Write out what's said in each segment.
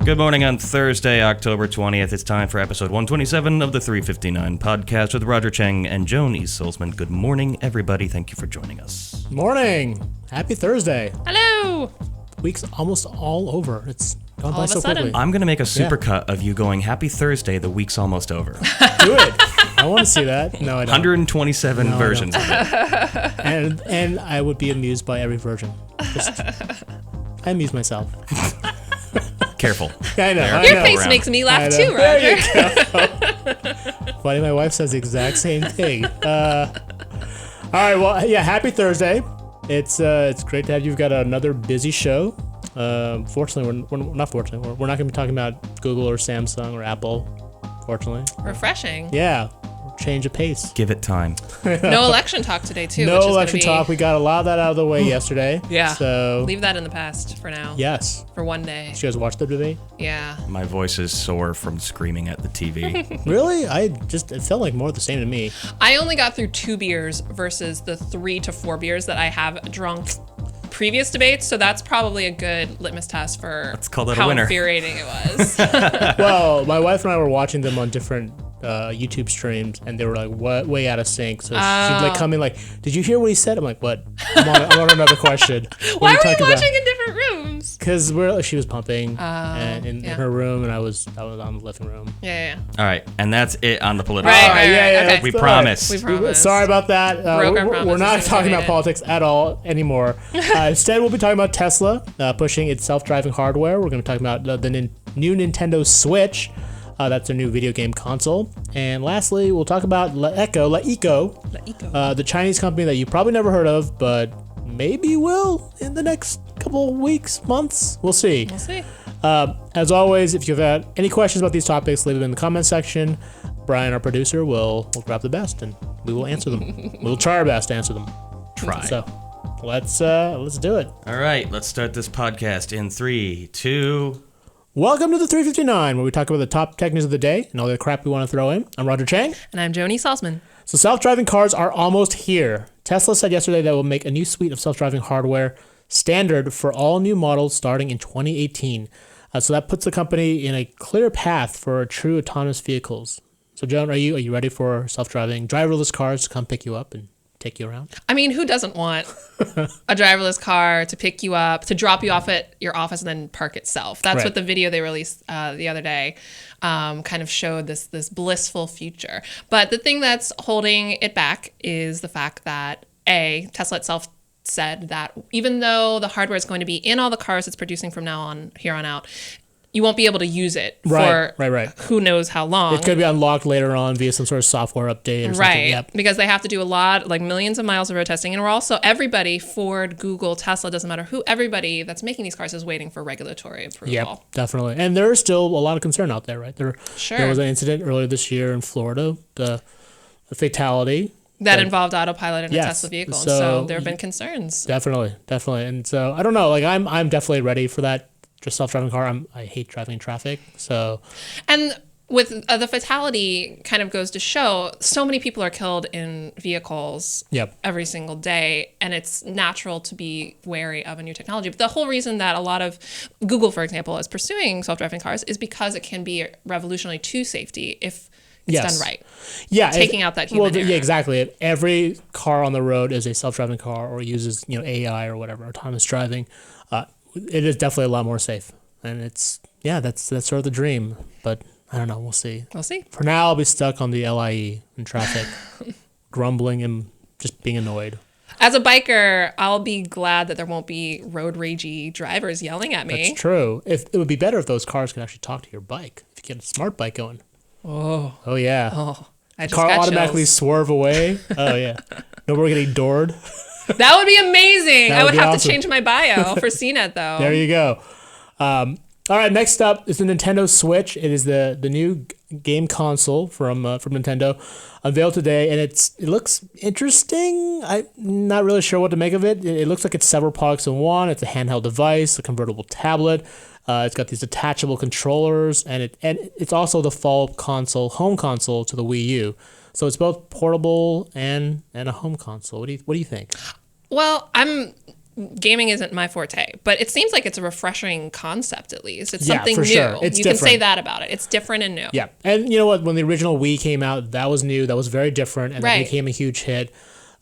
Good morning on Thursday, October 20th. It's time for episode 127 of the 359 podcast with Roger Cheng and Joan E. Solzman. Good morning, everybody. Thank you for joining us. Morning. Happy Thursday. Hello. The week's almost all over. It's gone by so sudden. quickly. I'm going to make a supercut of you going, Happy Thursday, the week's almost over. Do it. I want to see that. No, I don't. 127 versions of it. And I would be amused by every version. I amuse myself. Careful. I know. Your face makes me laugh too, There Roger. you go. Funny, my wife says the exact same thing. All right, well, yeah, happy Thursday. It's great to have you. We've got another busy show. Fortunately, we're not going to be talking about Google or Samsung or Apple, fortunately. Refreshing. Yeah, change of pace. Give it time. No election talk today, too. No which is election gonna be... talk. We got a lot of that out of the way yesterday. Yeah. So leave that in the past for now. yes. For one day. Did you guys watch the debate? Yeah. My voice is sore from screaming at the TV. Really? It felt like more of the same to me. I only got through 2 beers versus the 3 to 4 beers that I have drunk previous debates, so that's probably a good litmus test for Let's call that a how winner. infuriating it was. Well, my wife and I were watching them on different YouTube streams, and they were like way out of sync. So she'd like come in like, "Did you hear what he said?" I'm like, "What? I'm on another question." Why were you watching in different rooms? Because she was pumping in her room, and I was on the living room. Yeah. All right, and that's it on the political Right, side. right, yeah, okay. We promise. We promise. Sorry about that. Broke our We're promises not and talking about committed. politics at all anymore. Instead, we'll be talking about Tesla pushing its self-driving hardware. We're going to be talking about the new Nintendo Switch. That's their new video game console. And lastly, we'll talk about LeEco, the Chinese company that you probably never heard of, but maybe will in the next couple weeks, months. We'll see. We'll see. As always, if you've got any questions about these topics, leave them in the comment section. Brian, our producer, will grab the best, and we will answer them. We'll try our best to answer them. Try. So let's do it. All right, let's start this podcast in 3, 2... Welcome to the 359, where we talk about the top tech news of the day and all the crap we want to throw in. I'm Roger Cheng. And I'm Joan E. Salzman. So self-driving cars are almost here. Tesla said yesterday that it will make a new suite of self-driving hardware standard for all new models starting in 2018. So that puts the company in a clear path for true autonomous vehicles. So Joan, are you ready for self-driving driverless cars to come pick you up and take you around? I mean, who doesn't want a driverless car to pick you up, to drop you off at your office and then park itself? That's Right. what the video they released the other day kind of showed, this blissful future. But the thing that's holding it back is the fact that, Tesla itself said that even though the hardware is going to be in all the cars it's producing from here on out, you won't be able to use it for who knows how long. It's going to be unlocked later on via some sort of software update or something. Right, Yep. because they have to do a lot, like millions of miles of road testing. And we're also, everybody, Ford, Google, Tesla, doesn't matter who, everybody that's making these cars is waiting for regulatory approval. Yep, definitely. And there's still a lot of concern out there, right? There was an incident earlier this year in Florida, the fatality. That involved autopilot in a Tesla vehicle. So there have been concerns. Definitely. And so, I don't know, like I'm definitely ready for that. Just self-driving car. I hate driving in traffic. So, and with the fatality kind of goes to show so many people are killed in vehicles every single day, and it's natural to be wary of a new technology. But the whole reason that a lot of Google, for example, is pursuing self-driving cars is because it can be revolutionary to safety if it's done right. Yeah, taking out that human error. Yeah, exactly. If every car on the road is a self-driving car or uses AI or whatever, autonomous driving, it is definitely a lot more safe. And that's sort of the dream. But I don't know. We'll see. For now, I'll be stuck on the LIE in traffic, grumbling and just being annoyed. As a biker, I'll be glad that there won't be road ragey drivers yelling at me. That's true. It would be better if those cars could actually talk to your bike. If you get a smart bike going. Oh yeah. I just car got automatically chills. Swerve away. Oh yeah. No more getting doored. That would be amazing. I would have awesome. to change my bio for CNET though. There you go. All right, next up is the Nintendo Switch. It is the new game console from Nintendo, unveiled today, and it looks interesting. I'm not really sure what to make of it. It looks like it's several products in one. It's a handheld device, a convertible tablet. It's got these detachable controllers, and it's also the fall home console to the Wii U. So it's both portable and a home console. What do you think? Well, I'm gaming isn't my forte, but it seems like it's a refreshing concept. At least it's Yeah, something for new. sure. It's you can say different. that about it. It's different and new. Yeah, and you know what? When the original Wii came out, that was new. That was very different, and Right. that became a huge hit.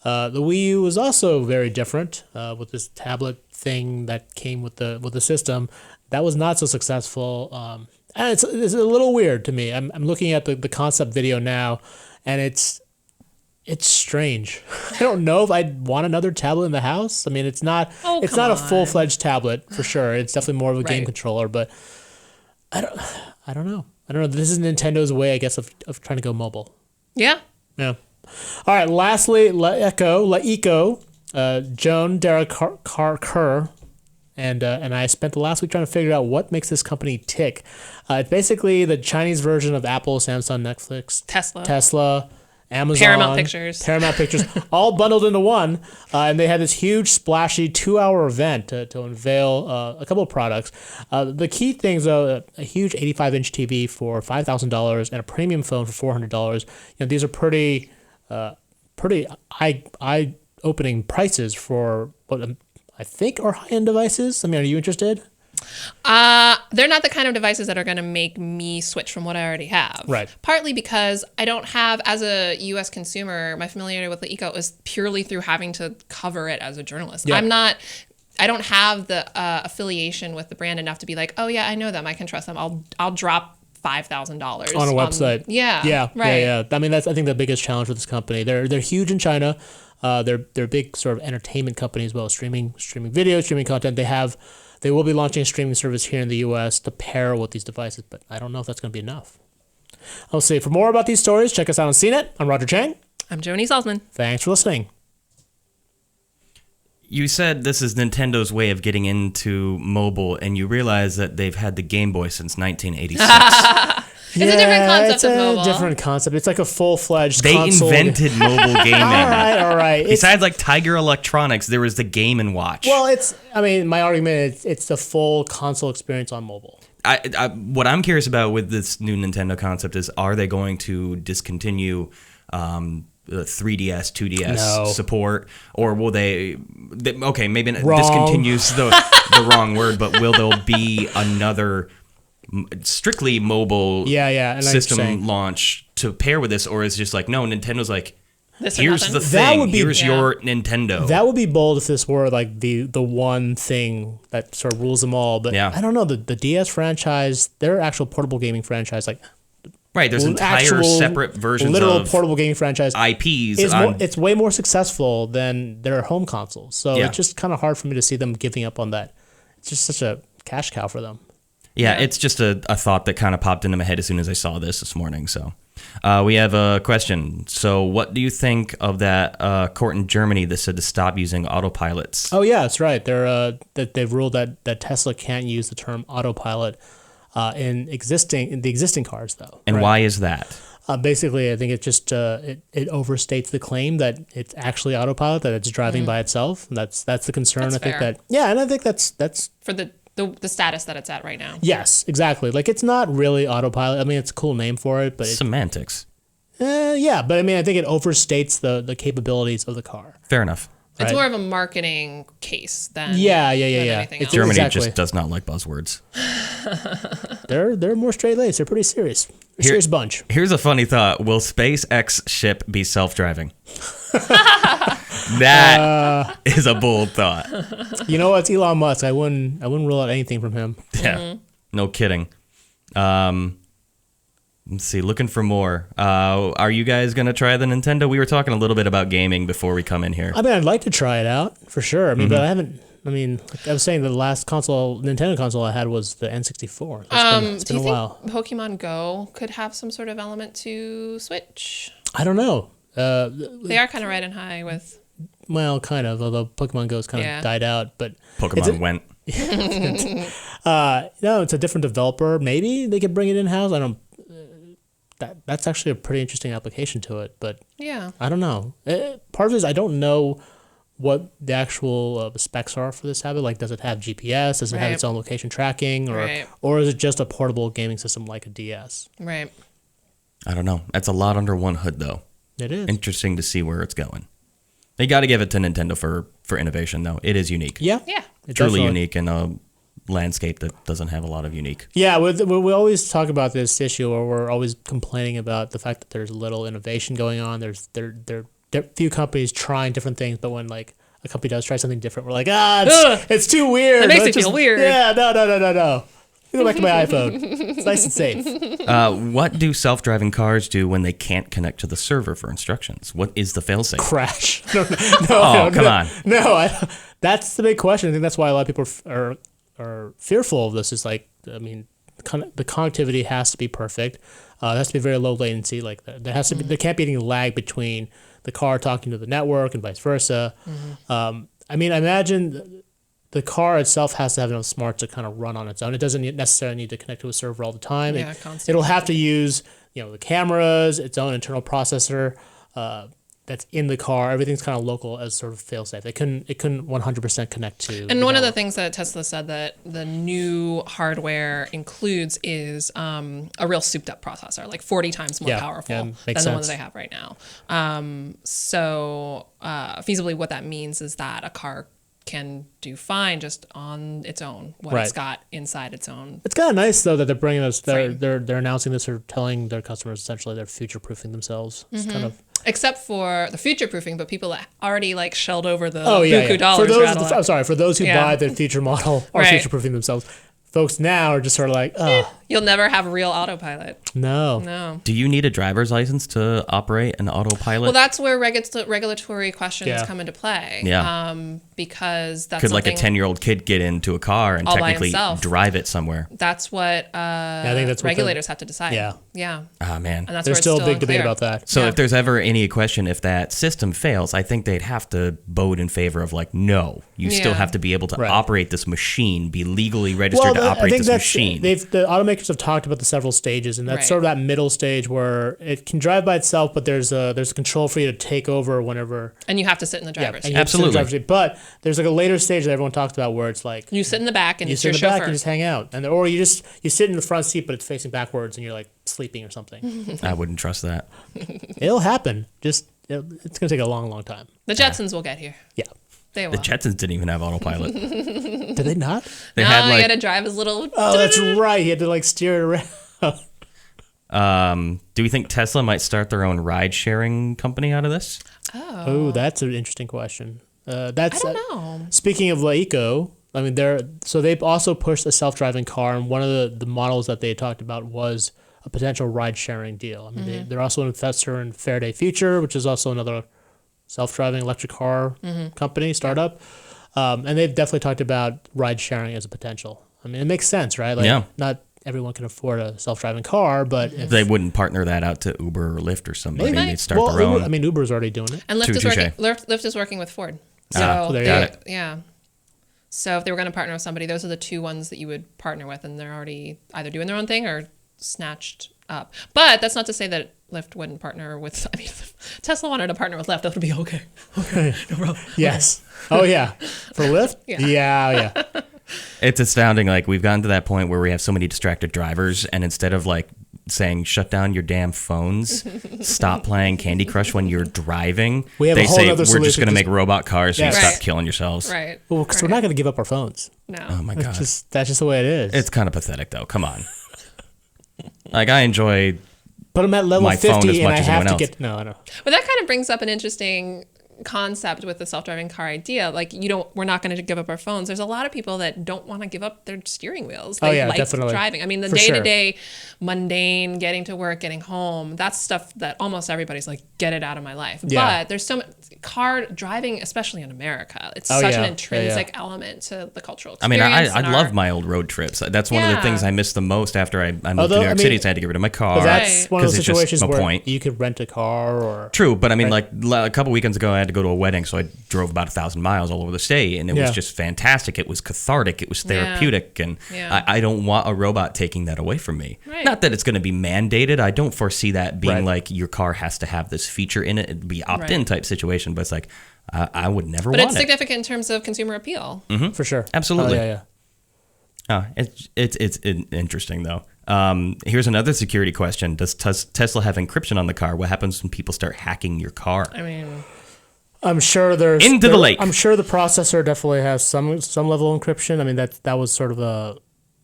The Wii U was also very different with this tablet thing that came with the system. That was not so successful, and it's a little weird to me. I'm looking at the concept video now, and it's strange. I don't know if I'd want another tablet in the house. I mean, it's not Oh, it's come not a on. full-fledged tablet for sure. It's definitely more of a game Right. controller, but I don't know. I don't know. This is Nintendo's way, I guess, of trying to go mobile. Yeah. Yeah. All right. Lastly, LeEco, Joan Dara Kerr, and I spent the last week trying to figure out what makes this company tick. It's basically the Chinese version of Apple, Samsung, Netflix, Tesla, Amazon, Paramount Pictures, all bundled into one. And they had this huge, splashy 2-hour event to unveil a couple of products. The key things, though, a huge 85-inch TV for $5,000 and a premium phone for $400. These are pretty eye-opening prices for what I think are high-end devices. I mean, are you interested? They're not the kind of devices that are going to make me switch from what I already have. Right. Partly because I don't have, as a U.S. consumer, my familiarity with LeEco is purely through having to cover it as a journalist. Yeah. I don't have the affiliation with the brand enough to be like, oh yeah, I know them, I can trust them. I'll drop $5,000 on a website. Yeah. Right. Yeah. I mean, that's I think the biggest challenge for this company. They're huge in China. They're big sort of entertainment company as well, streaming video, streaming content. They will be launching a streaming service here in the U.S. to pair with these devices, but I don't know if that's going to be enough. I'll see. For more about these stories, check us out on CNET. I'm Roger Chang. I'm Joni Salzman. Thanks for listening. You said this is Nintendo's way of getting into mobile, and you realize that they've had the Game Boy since 1986. It's a different concept it's of a mobile. different concept. It's like a full-fledged They console. invented mobile gaming. All right. Besides like Tiger Electronics, there was the Game & Watch. Well, my argument is it's the full console experience on mobile. What I'm curious about with this new Nintendo concept is, are they going to discontinue the 3DS, 2DS support, or will they okay, maybe discontinues the wrong word, but will there be another strictly mobile system launch to pair with this, or is it just like, no, Nintendo's like, here's the thing, here's your Nintendo. That would be bold if this were like the one thing that sort of rules them all, but I don't know, the DS franchise, their actual portable gaming franchise, like right, there's entire separate versions literal of portable gaming franchise IPs. It's way more successful than their home consoles, so it's just kind of hard for me to see them giving up on that. It's just such a cash cow for them. Yeah, it's just a thought that kind of popped into my head as soon as I saw this morning. So we have a question. So what do you think of that court in Germany that said to stop using autopilots? Oh, yeah, that's right. That they've ruled that Tesla can't use the term autopilot in the existing cars, though. And why is that? Basically, I think it just it overstates the claim that it's actually autopilot, that it's driving by itself. And that's the concern. That's I think fair. and I think that's For the status that it's at right now. Yes, exactly. Like, it's not really autopilot. I mean, it's a cool name for it, but Semantics. Yeah, but I mean, I think it overstates the capabilities of the car. Fair enough. It's more of a marketing case than anything else. Germany just does not like buzzwords. They're more straight-laced. They're pretty serious. Serious bunch. Here's a funny thought. Will SpaceX ship be self-driving? That is a bold thought. You know what? It's Elon Musk. I wouldn't rule out anything from him. Yeah, no kidding. Let's see, looking for more. Are you guys going to try the Nintendo? We were talking a little bit about gaming before we come in here. I mean, I'd like to try it out, for sure. I mean, but I haven't... I mean, like I was saying, the last Nintendo console I had was the N64. It's been a while. Do you think Pokemon Go could have some sort of element to Switch? I don't know. They are kind of riding high with... Well, kind of, although Pokemon Go's kind of died out. But Pokemon went. No, it's a different developer. Maybe they could bring it in-house. I don't... That's actually a pretty interesting application to it, but I don't know. Part of it is I don't know what the actual specs are for this habit. Like, does it have GPS? Does it have its own location tracking? Or is it just a portable gaming system like a DS? Right. I don't know. That's a lot under one hood, though. It is. Interesting to see where it's going. They got to give it to Nintendo for innovation, though. It is unique. Yeah. Yeah. Truly unique in a landscape that doesn't have a lot of unique. Yeah, we always talk about this issue, or we're always complaining about the fact that there's little innovation going on. There are few companies trying different things, but when like a company does try something different, we're like, it's too weird. It makes me feel weird. Yeah, no. Go back to my iPhone. It's nice and safe. What do self-driving cars do when they can't connect to the server for instructions? What is the failsafe? Crash. Come on. No, that's the big question. I think that's why a lot of people are fearful of this. Is like, I mean, the connectivity has to be perfect. It has to be very low latency. Like there can't be any lag between the car talking to the network and vice versa. I mean, I imagine the car itself has to have enough smarts to kind of run on its own. It doesn't necessarily need to connect to a server all the time. Yeah, It'll have to use, the cameras, its own internal processor that's in the car. Everything's kind of local as sort of fail-safe. It couldn't 100% connect to. And one of the things that Tesla said that the new hardware includes is a real souped-up processor, like 40 times more powerful than the ones they have right now. So feasibly, what that means is that a car can do fine just on its own, what it's got inside its own. It's kind of nice though that they're bringing us. They're announcing this or telling their customers essentially they're future-proofing themselves. It's kind of. Except for the future-proofing, but people that already like shelled over the buku dollars. For those who buy the future model are future-proofing themselves. Folks now are just sort of like, you'll never have real autopilot. No. Do you need a driver's license to operate an autopilot? Well, that's where regulatory questions come into play. Yeah. Because that's could like a 10-year-old kid get into a car and technically drive it somewhere? That's what I think that's regulators have to decide. Yeah. Oh, man. And that's there's still a big debate about that. So if there's ever any question, if that system fails, I think they'd have to vote in favor of like, no, you still have to be able to operate this machine, be legally registered to operate this machine. The automakers have talked about the several stages, and that's sort of that middle stage where it can drive by itself, but there's a control for you to take over whenever. And you have to sit in the driver's seat. Absolutely. But there's like a later stage that everyone talks about where it's like you sit in the back and you it's sit your in the back chauffeur. and just hang out, or you sit in the front seat, but it's facing backwards and you're like sleeping or something. I wouldn't trust that. It'll happen. It's gonna take a long time. The Jetsons will get here. Yeah. They will. The Jetsons didn't even have autopilot. Did they not? He had to drive his little. Oh, that's right. He had to like steer it around. Do we think Tesla might start their own ride-sharing company out of this? Oh, that's an interesting question. I don't know. Speaking of LeEco, I mean, they've also pushed a self-driving car, and one of the models that they talked about was a potential ride-sharing deal. I mean, they're also an investor in Faraday Future, which is also another self-driving electric car company startup, and they've definitely talked about ride-sharing as a potential. I mean, it makes sense, right? Like, not everyone can afford a self-driving car, but if they wouldn't partner that out to Uber or Lyft or somebody. They'd start their Uber, own. I mean, Uber's already doing it. And Lyft is working with Ford. So there you go. Yeah. So if they were going to partner with somebody, those are the two ones that you would partner with, and they're already either doing their own thing or snatched up. But that's not to say that Lyft wouldn't partner with. I mean, if Tesla wanted to partner with Lyft, that would be okay. No problem. Yes. Oh yeah. For Lyft? Yeah. It's astounding. Like we've gotten to that point where we have so many distracted drivers, and instead of like saying shut down your damn phones, stop playing Candy Crush when you're driving, they say other we're just going to make robot cars so you stop Right. killing yourselves. Right. Well, because we're not going to give up our phones. No. Oh my god. That's just the way it is. It's kind of pathetic though. Come on. Like I enjoy. But I'm at level my phone 50 as and much I as have anyone to else. get. No, I know. But that kind of brings up an interesting concept with the self-driving car idea. Like we're not going to give up our phones. There's a lot of people that don't want to give up their steering wheels. They like definitely. driving. I mean, the day-to-day mundane, getting to work, getting home, that's stuff that almost everybody's like, get it out of my life. Yeah. But there's so much car driving, especially in America. It's such an intrinsic element to the cultural I mean, experience. I love my old road trips. That's one of the things I miss the most after I moved to New York City. So I had to get rid of my car. But that's one of those situations where point. you could rent a car or. True, but I mean, like a couple weekends ago, I had to go to a wedding, so I drove about 1,000 miles all over the state, and it was just fantastic. It was cathartic. It was therapeutic, and I don't want a robot taking that away from me. Right. Not that it's going to be mandated. I don't foresee that being like your car has to have this feature in it. It'd be opt-in type situation, but it's like I would never want it. But it's significant in terms of consumer appeal. Mm-hmm. For sure. Absolutely. Yeah. It's interesting though. Here's another security question: does Tesla have encryption on the car? What happens when people start hacking your car? I mean, I'm sure there's Into the lake. I'm sure the processor definitely has some level of encryption. I mean, that was sort of a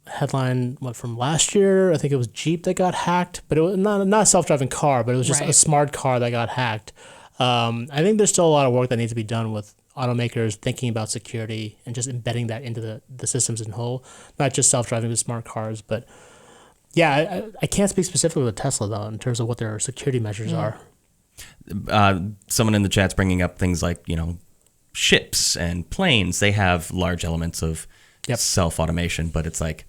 headline from last year. I think it was Jeep that got hacked, but it was not a self-driving car, but it was just a smart car that got hacked. I think there's still a lot of work that needs to be done with automakers thinking about security and just embedding that into the systems in whole, not just self-driving with smart cars. But yeah, I can't speak specifically with Tesla though in terms of what their security measures are. Someone in the chat's bringing up things like, ships and planes. They have large elements of self-automation, but it's like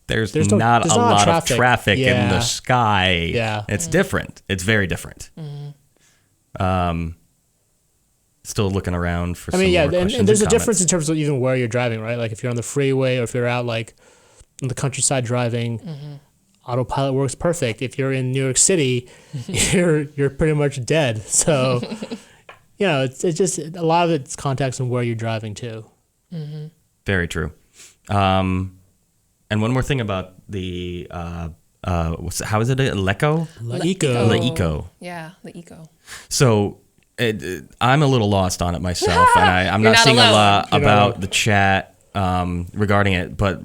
there's not a lot of traffic in the sky. Yeah. It's different. It's very different. Still looking around for some more questions and there's a comments. difference in terms of even where you're driving, right? Like if you're on the freeway or if you're out like in the countryside driving, autopilot works perfect. If you're in New York City, you're pretty much dead. So, it's just a lot of it's context on where you're driving to. Very true. And one more thing about the how is it? LeEco? LeEco. Yeah, LeEco. So I'm a little lost on it myself, and I'm not seeing a lot about the chat regarding it. But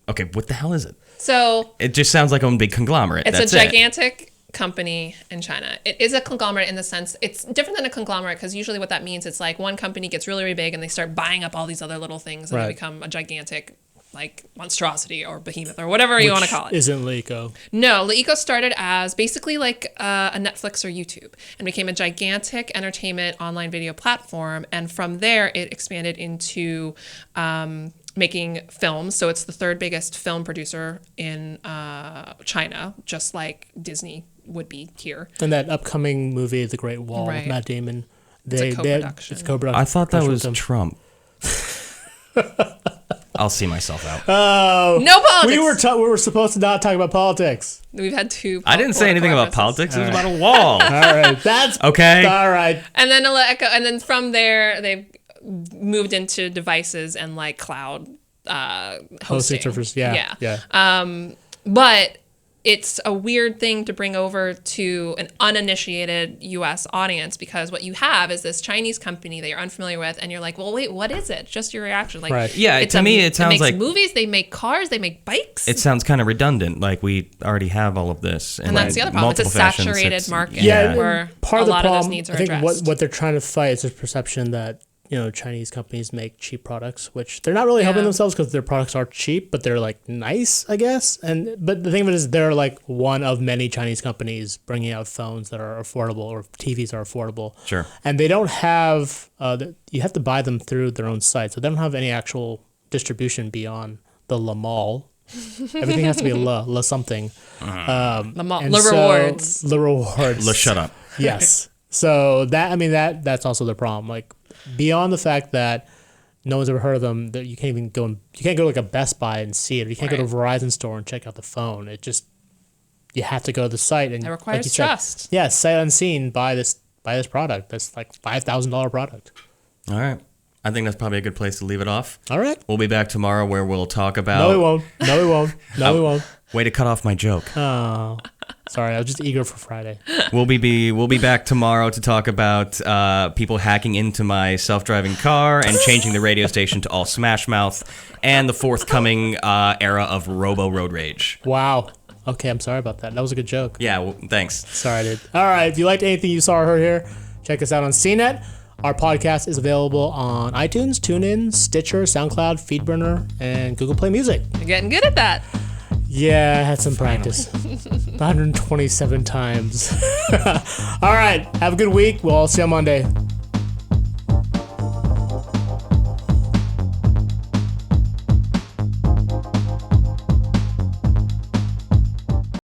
okay, what the hell is it? So it just sounds like a big conglomerate. It's a gigantic company in China. It is a conglomerate in the sense it's different than a conglomerate because usually what that means it's like one company gets really, really big and they start buying up all these other little things and they become a gigantic like monstrosity or behemoth or whatever you want to call it. Isn't LeEco? No, LeEco started as basically like a Netflix or YouTube and became a gigantic entertainment online video platform. And from there, it expanded into making films. So it's the third biggest film producer in China, just like Disney would be here. And that upcoming movie, The Great Wall, with Matt Damon. It's a co-production. It's co-production. I thought that was Trump. I'll see myself out. No politics. We were supposed to not talk about politics. We've had two. I didn't say anything about politics. It was about a wall. All right, that's okay. All right. And then from there they've moved into devices and like cloud hosting servers. Yeah. But it's a weird thing to bring over to an uninitiated U.S. audience because what you have is this Chinese company that you're unfamiliar with, and you're like, well, wait, what is it? Just your reaction. Like, yeah, to me, it sounds like movies, they make cars, they make bikes. It sounds kind of redundant. Like we already have all of this. And that's the other problem. It's a saturated market where part a of the lot problem, of those needs are I think addressed. what they're trying to fight is this perception that Chinese companies make cheap products, which they're not really helping themselves because their products are cheap, but they're like nice, I guess. But the thing of it is, they're like one of many Chinese companies bringing out phones that are affordable or TVs are affordable. Sure. And they don't have. You have to buy them through their own site, so they don't have any actual distribution beyond the La Mall. Everything has to be La something. Rewards. La Rewards. La shut up. Yes. So that's also the problem. Like beyond the fact that no one's ever heard of them, that you can't go to like a Best Buy and see it. Or you can't go to a Verizon store and check out the phone. You have to go to the site and it requires like trust. Said, sight unseen buy this product. That's like $5,000 product. All right. I think that's probably a good place to leave it off. All right. We'll be back tomorrow where we'll talk about. No, we won't. No, we won't. Way to cut off my joke. Oh, sorry. I was just eager for Friday. We'll be back tomorrow to talk about people hacking into my self-driving car and changing the radio station to all Smash Mouth and the forthcoming era of Robo Road Rage. Wow. Okay, I'm sorry about that. That was a good joke. Yeah, well, thanks. Sorry, dude. All right. If you liked anything you saw or heard here, check us out on CNET. Our podcast is available on iTunes, TuneIn, Stitcher, SoundCloud, Feedburner, and Google Play Music. You're getting good at that. Yeah, I had some practice. 127 times. All right. Have a good week. We'll all see you on Monday.